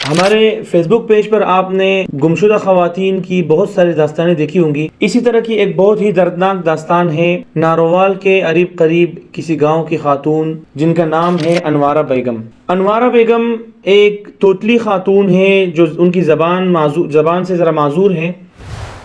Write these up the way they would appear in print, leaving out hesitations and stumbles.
ہمارے فیس بک پیج پر آپ نے گمشدہ خواتین کی بہت ساری داستانیں دیکھی ہوں گی. اسی طرح کی ایک بہت ہی دردناک داستان ہے نارووال کے قریب کسی گاؤں کی خاتون جن کا نام ہے انوارہ بیگم. انوارہ بیگم ایک توتلی خاتون ہے جو ان کی زبان سے ذرا معذور ہے.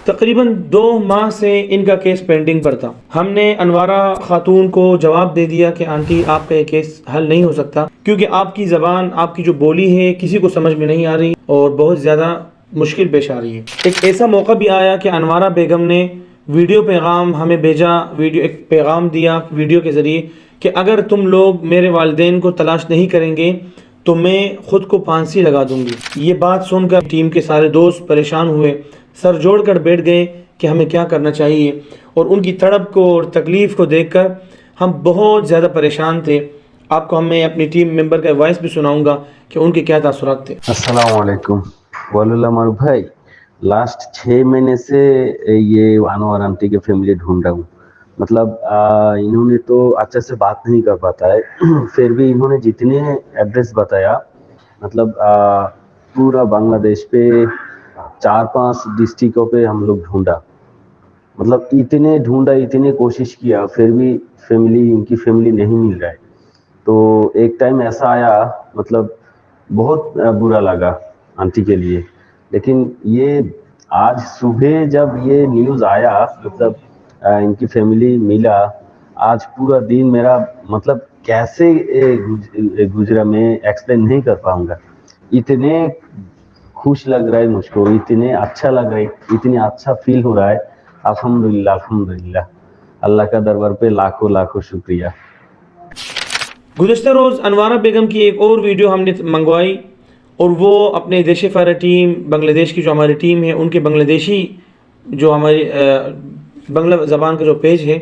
تقریباً 2 ماہ سے ان کا کیس پینڈنگ پر تھا. ہم نے انوارہ خاتون کو جواب دے دیا کہ آنٹی آپ کا یہ کیس حل نہیں ہو سکتا کیونکہ آپ کی زبان، آپ کی جو بولی ہے کسی کو سمجھ میں نہیں آ رہی اور بہت زیادہ مشکل پیش آ رہی ہے. ایک ایسا موقع بھی آیا کہ انوارہ بیگم نے ویڈیو پیغام ہمیں بھیجا، ایک پیغام دیا ویڈیو کے ذریعے کہ اگر تم لوگ میرے والدین کو تلاش نہیں کریں گے تو میں خود کو پھانسی لگا دوں گی. یہ بات سن کر ٹیم کے سارے دوست پریشان ہوئے، سر جوڑ کر بیٹھ گئے کہ ہمیں کیا کرنا چاہیے، اور ان کی تڑپ کو اور تکلیف کو دیکھ کر ہم بہت زیادہ پریشان تھے. آپ کو میں اپنی ٹیم ممبر کا وائس بھی سناؤں گا کہ ان کے کیا تاثرات تھے. السلام علیکم ولی معروف بھائی، لاسٹ 6 مہینے سے یہ انوار آنٹی کے فیملی ڈھونڈ رہا ہوں. مطلب انہوں نے تو اچھے سے بات نہیں کر پاتا ہے، پھر بھی انہوں نے جتنے ایڈریس بتایا، مطلب پورا بنگلہ دیش پہ 4-5 ڈسٹرکوں پہ ہم لوگ ڈھونڈا. مطلب اتنے ڈھونڈا، اتنے کوشش کیا، پھر بھی ان کی فیملی نہیں مل رہا ہے. تو ایک ٹائم ایسا آیا، مطلب بہت برا لگا آنٹی کے لیے. لیکن یہ آج صبح جب یہ نیوز آیا، مطلب ان کی فیملی ملا، آج پورا دن میرا مطلب کیسے گزرا میں ایکسپلین نہیں کر پاؤں گا. اتنے خوش لگ رہا ہے مجھ کو، اتنے اچھا لگ رہا ہے، اتنے اچھا فیل ہو رہا ہے. الحمدللہ اللہ کا دربار پہ لاکھوں لاکھوں شکریہ. گزشتہ روز انوارہ بیگم کی ایک اور ویڈیو ہم نے منگوائی، اور وہ اپنے دیش فارہ ٹیم بنگلہ دیش کی جو ہماری ٹیم ہے ان کے بنگلہ دیشی جو ہماری بنگلہ زبان کا جو پیج ہے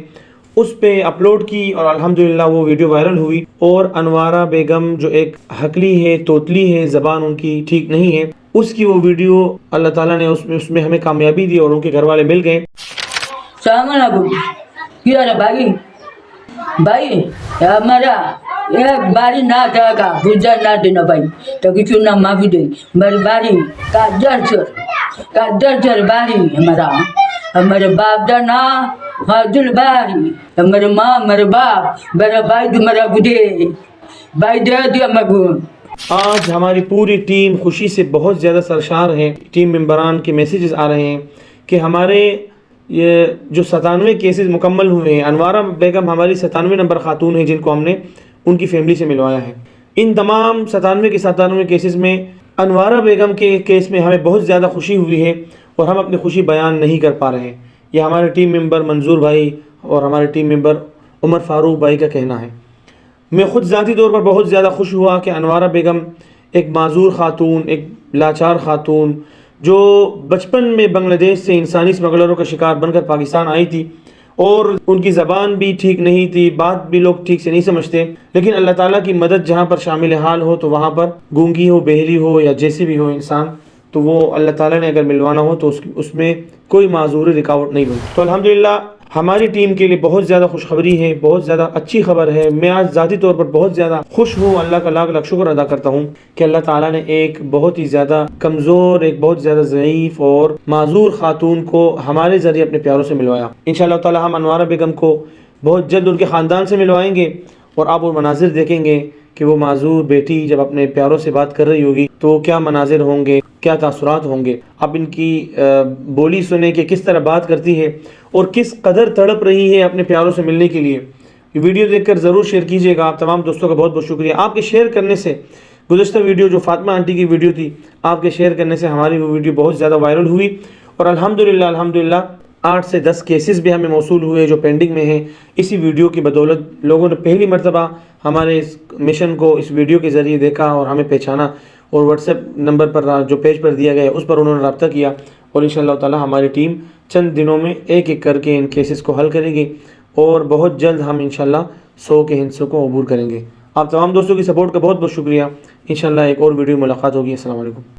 اس پہ اپلوڈ کی، اور الحمدللہ وہ ویڈیو وائرل ہوئی. اور انوارہ بیگم جو ایک حقلی ہے، توتلی ہے، زبان ان کی ٹھیک نہیں ہے، اس کی وہ ویڈیو اللہ تعالیٰ نے اس میں ہمیں کامیابی دی اور ان کے گھر والے مل گئے. السلام علیکم. کیا رہا بھائی ہمارا ایک باری نہ جائے گا گزر نہ دینا بھائی، تو کچھ نہ معافی دے میری باری کا درجر باری ہمارے باپ جانا حاضر باری، ہمارے ماں میرے باپ میرا بھائی جو میرا گدے بھائی دے دیا مگو. آج ہماری پوری ٹیم خوشی سے بہت زیادہ سرشار ہے. ٹیم ممبران کے میسیجز آ رہے ہیں کہ ہمارے یہ جو 97 کیسز مکمل ہوئے ہیں، انوارہ بیگم ہماری 97 نمبر خاتون ہیں جن کو ہم نے ان کی فیملی سے ملوایا ہے. ان تمام 97 کے 97 کیسز میں انوارہ بیگم کے کیس میں ہمیں بہت زیادہ خوشی ہوئی ہے، اور ہم اپنی خوشی بیان نہیں کر پا رہے ہیں. یہ ہمارے ٹیم ممبر منظور بھائی اور ہمارے ٹیم ممبر عمر فاروق بھائی کا کہنا ہے. میں خود ذاتی طور پر بہت زیادہ خوش ہوا کہ انوارہ بیگم ایک معذور خاتون، ایک لاچار خاتون جو بچپن میں بنگلہ دیش سے انسانی اسمگلروں کا شکار بن کر پاکستان آئی تھی، اور ان کی زبان بھی ٹھیک نہیں تھی، بات بھی لوگ ٹھیک سے نہیں سمجھتے، لیکن اللہ تعالیٰ کی مدد جہاں پر شامل حال ہو تو وہاں پر گونگی ہو، بہری ہو، یا جیسے بھی ہو انسان، تو وہ اللہ تعالیٰ نے اگر ملوانا ہو تو اس میں کوئی معذوری رکاوٹ نہیں بنتی. تو الحمدللہ ہماری ٹیم کے لیے بہت زیادہ خوشخبری ہے، بہت زیادہ اچھی خبر ہے. میں آج ذاتی طور پر بہت زیادہ خوش ہوں، اللہ کا لاکھ لاکھ شکر ادا کرتا ہوں کہ اللہ تعالیٰ نے ایک بہت ہی زیادہ کمزور، ایک بہت زیادہ ضعیف اور معذور خاتون کو ہمارے ذریعے اپنے پیاروں سے ملوایا. انشاءاللہ تعالیٰ ہم انوارہ بیگم کو بہت جلد ان کے خاندان سے ملوائیں گے، اور آپ وہ مناظر دیکھیں گے کہ وہ معذور بیٹی جب اپنے پیاروں سے بات کر رہی ہوگی تو کیا مناظر ہوں گے، کیا تاثرات ہوں گے. اب ان کی بولی سنیں کہ کس طرح بات کرتی ہے اور کس قدر تڑپ رہی ہے اپنے پیاروں سے ملنے کے لیے. یہ ویڈیو دیکھ کر ضرور شیئر کیجیے گا. آپ تمام دوستوں کا بہت بہت شکریہ. آپ کے شیئر کرنے سے گزشتہ ویڈیو جو فاطمہ آنٹی کی ویڈیو تھی، آپ کے شیئر کرنے سے ہماری وہ ویڈیو بہت زیادہ وائرل ہوئی، اور الحمدللہ 8 سے 10 کیسز بھی ہمیں موصول ہوئے جو پینڈنگ میں ہیں. اسی ویڈیو کی بدولت لوگوں نے پہلی مرتبہ ہمارے اس مشن کو اس ویڈیو کے ذریعے دیکھا اور ہمیں پہچانا، اور واٹس ایپ نمبر پر جو پیج پر دیا گیا ہے اس پر انہوں نے رابطہ کیا. اور انشاءاللہ تعالی ہماری ٹیم چند دنوں میں ایک ایک کر کے ان کیسز کو حل کرے گی، اور بہت جلد ہم انشاءاللہ 100 کے ہندسوں کو عبور کریں گے. آپ تمام دوستوں کی سپورٹ کا بہت بہت شکریہ. انشاءاللہ ایک اور ویڈیو ملاقات ہوگی. السلام علیکم.